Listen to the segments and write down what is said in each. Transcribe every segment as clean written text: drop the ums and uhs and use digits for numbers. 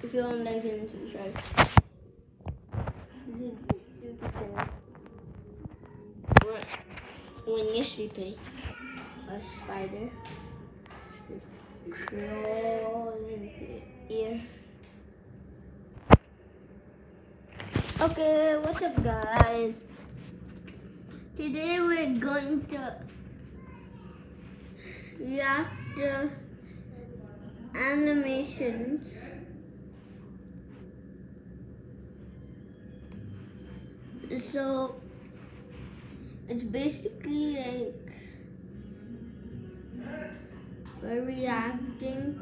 If you don't like it, subscribe. When you're sleeping, a spider crawling here. Okay, what's up, guys? Today we're going to react to animations. So it's basically like we're reacting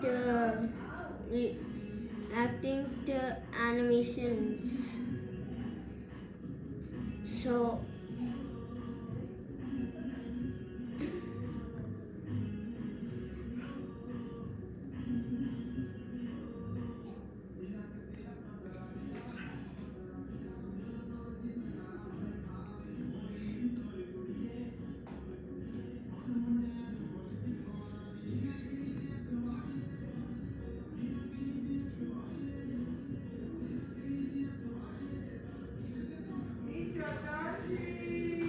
to animations. So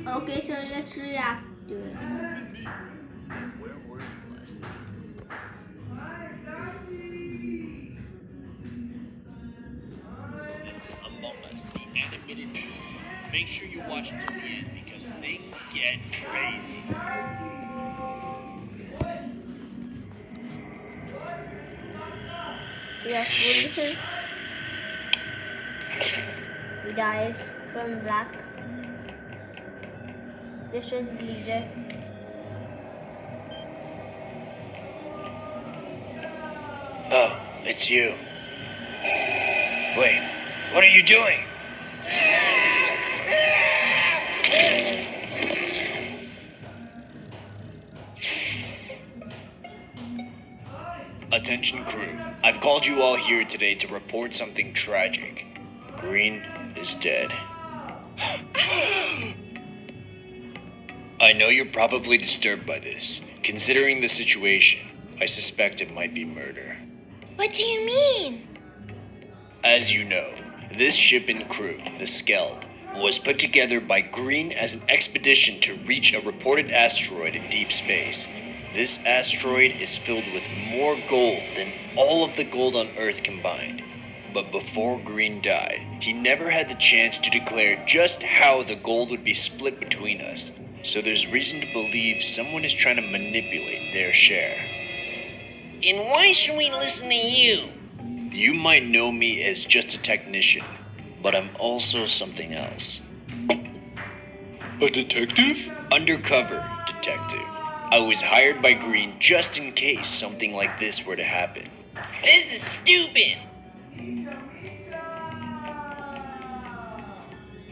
okay, so let's react to it. Where were you last night? This is Among Us, the animated movie. Make sure you watch until the end because things get crazy. So yes, this is he dies from black. This was Bleeder. Oh, it's you. Wait, what are you doing? Attention crew, I've called you all here today to report something tragic. Green is dead. I know you're probably disturbed by this. Considering the situation, I suspect it might be murder. What do you mean? As you know, this ship and crew, the Skeld, was put together by Green as an expedition to reach a reported asteroid in deep space. This asteroid is filled with more gold than all of the gold on Earth combined. But before Green died, he never had the chance to declare just how the gold would be split between us. So there's reason to believe someone is trying to manipulate their share. And why should we listen to you? You might know me as just a technician, but I'm also something else. A detective? Undercover detective. I was hired by Green just in case something like this were to happen. This is stupid.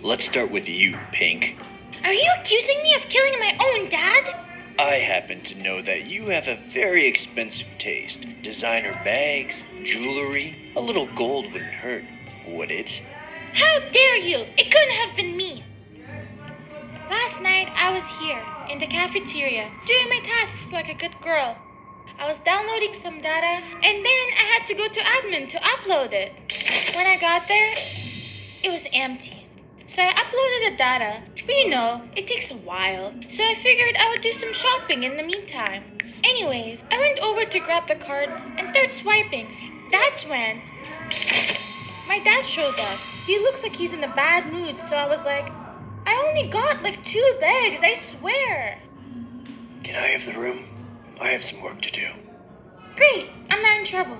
Let's start with you, Pink. Are you accusing me of killing my own dad? I happen to know that you have a very expensive taste. Designer bags, jewelry, a little gold wouldn't hurt, would it? How dare you? It couldn't have been me. Last night, I was here, in the cafeteria, doing my tasks like a good girl. I was downloading some data, and then I had to go to admin to upload it. When I got there, it was empty. So I uploaded the data, but you know, it takes a while. So I figured I would do some shopping in the meantime. Anyways, I went over to grab the card and start swiping. That's when my dad shows up. He looks like he's in a bad mood, so I was like, I only got like 2 bags, I swear. Can I have the room? I have some work to do. Great, I'm not in trouble.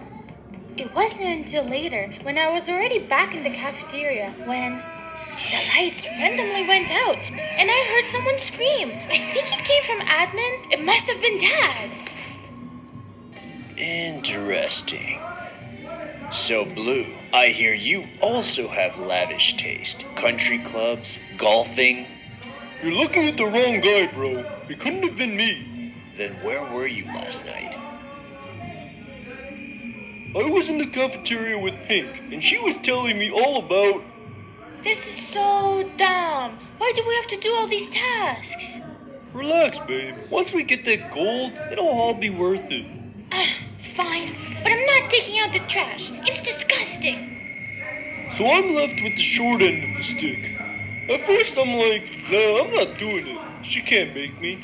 It wasn't until later, when I was already back in the cafeteria, when the lights randomly went out, and I heard someone scream. I think it came from admin. It must have been Dad. Interesting. So, Blue, I hear you also have lavish taste. Country clubs, golfing. You're looking at the wrong guy, bro. It couldn't have been me. Then where were you last night? I was in the cafeteria with Pink, and she was telling me all about... This is so dumb. Why do we have to do all these tasks? Relax, babe. Once we get that gold, it'll all be worth it. Fine, but I'm not taking out the trash. It's disgusting. So I'm left with the short end of the stick. At first I'm like, nah, I'm not doing it. She can't make me.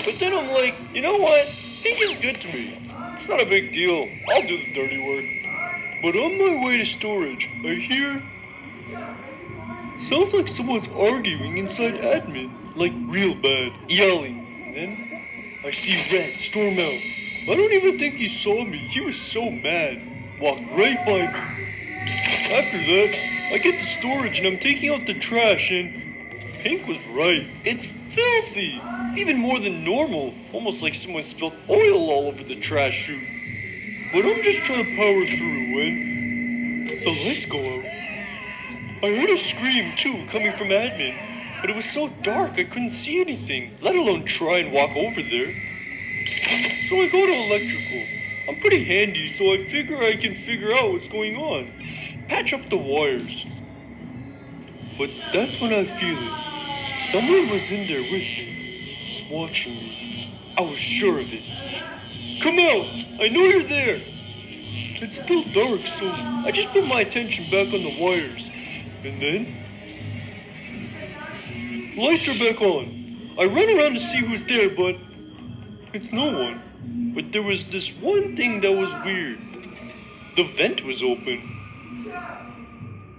But then I'm like, you know what? Pink is good to me. It's not a big deal. I'll do the dirty work. But on my way to storage, I hear... sounds like someone's arguing inside admin. Like real bad. Yelling. Then I see Red storm out. I don't even think he saw me. He was so mad. Walked right by me. After that, I get to storage and I'm taking out the trash and... Pink was right. It's filthy. Even more than normal. Almost like someone spilled oil all over the trash chute. But I'm just trying to power through when... the lights go out. I heard a scream too coming from admin. But it was so dark I couldn't see anything. Let alone try and walk over there. So I go to electrical. I'm pretty handy, so I figure I can figure out what's going on. Patch up the wires. But that's when I feel it. Someone was in there with me, watching me. I was sure of it. Come out! I know you're there! It's still dark, so I just put my attention back on the wires. And then... lights are back on. I run around to see who's there, but... it's no one. But there was this one thing that was weird. The vent was open.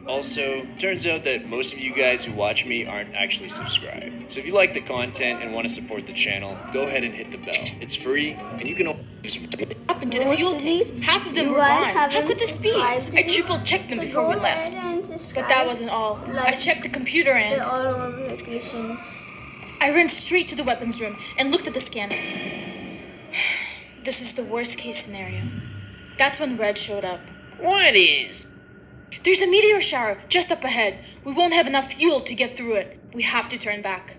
Also, turns out that most of you guys who watch me aren't actually subscribed. So if you like the content and want to support the channel, go ahead and hit the bell. It's free, and you can always... Happened to the fuel tanks. Half of them were gone. How could this be? I triple checked them before we left. But that wasn't all. I checked the computer and... all notifications. I ran straight to the weapons room and looked at the scanner. This is the worst case scenario. That's when Red showed up. What is? There's a meteor shower just up ahead. We won't have enough fuel to get through it. We have to turn back.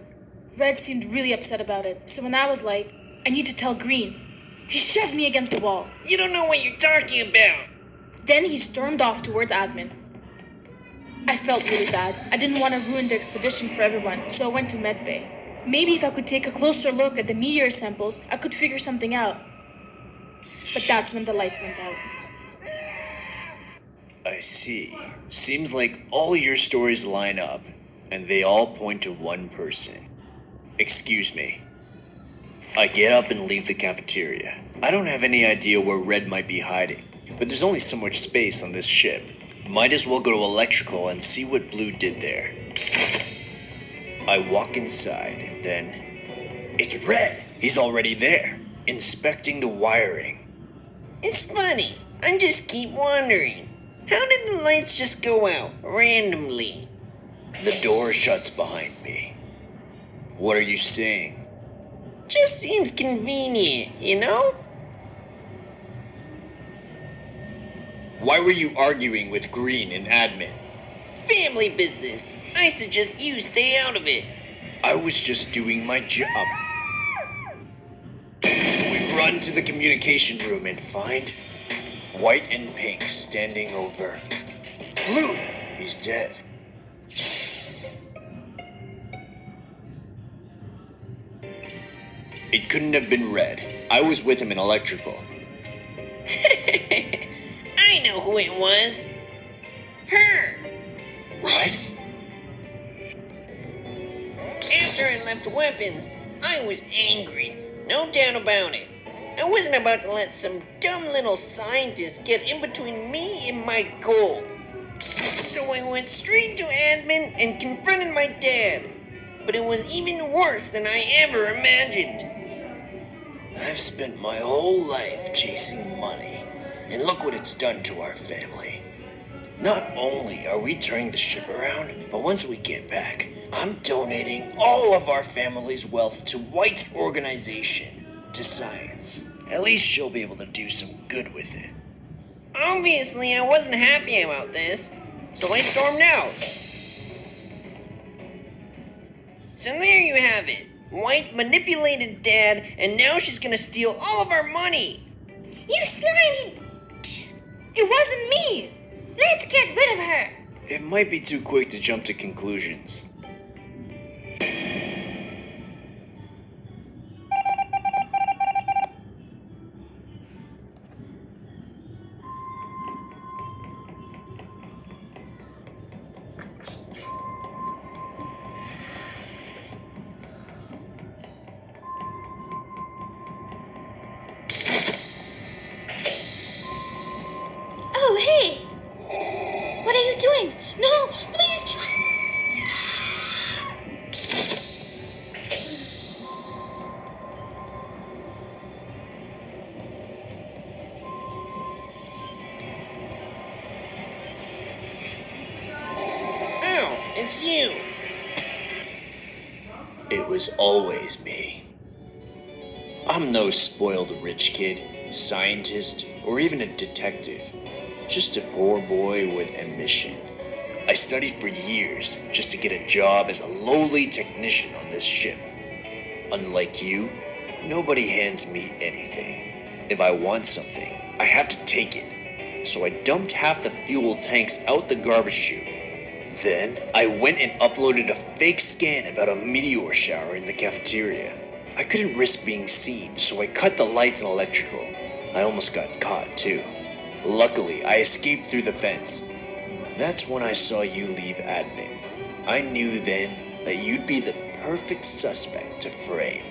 Red seemed really upset about it, so when I was like, I need to tell Green, he shoved me against the wall. You don't know what you're talking about. Then he stormed off towards admin. I felt really bad. I didn't want to ruin the expedition for everyone, so I went to medbay. Maybe if I could take a closer look at the meteor samples, I could figure something out. But that's when the lights went out. I see. Seems like all your stories line up, and they all point to one person. Excuse me. I get up and leave the cafeteria. I don't have any idea where Red might be hiding, but there's only so much space on this ship. Might as well go to electrical and see what Blue did there. I walk inside, and then... it's Red! He's already there, inspecting the wiring. It's funny. I just keep wondering. How did the lights just go out, randomly? The door shuts behind me. What are you saying? Just seems convenient, you know? Why were you arguing with Green and admin? Family business. I suggest you stay out of it. I was just doing my job. We run to the communication room and find White and Pink standing over Blue. He's dead. It couldn't have been Red. I was with him in electrical. I know who it was. Her. What? After I left weapons, I was angry. No doubt about it. I wasn't about to let some dumb little scientist get in between me and my gold. So I went straight to admin and confronted my dad. But it was even worse than I ever imagined. I've spent my whole life chasing money, and look what it's done to our family. Not only are we turning the ship around, but once we get back, I'm donating all of our family's wealth to White's organization, to science. At least she'll be able to do some good with it. Obviously, I wasn't happy about this, so I stormed out. So there you have it. White manipulated Dad, and now she's gonna steal all of our money. You slimy bitch! It wasn't me! Let's get rid of her! It might be too quick to jump to conclusions. Oh, hey! What are you doing? No, please! Oh, it's you. It was always me. I'm no spoiled rich kid, scientist, or even a detective. Just a poor boy with ambition. I studied for years just to get a job as a lowly technician on this ship. Unlike you, nobody hands me anything. If I want something, I have to take it. So I dumped half the fuel tanks out the garbage chute. Then, I went and uploaded a fake scan about a meteor shower in the cafeteria. I couldn't risk being seen, so I cut the lights and electrical. I almost got caught, too. Luckily, I escaped through the fence. That's when I saw you leave admin. I knew then that you'd be the perfect suspect to frame.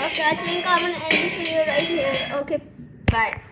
Okay, I think I'm gonna end this video right here. Okay, bye.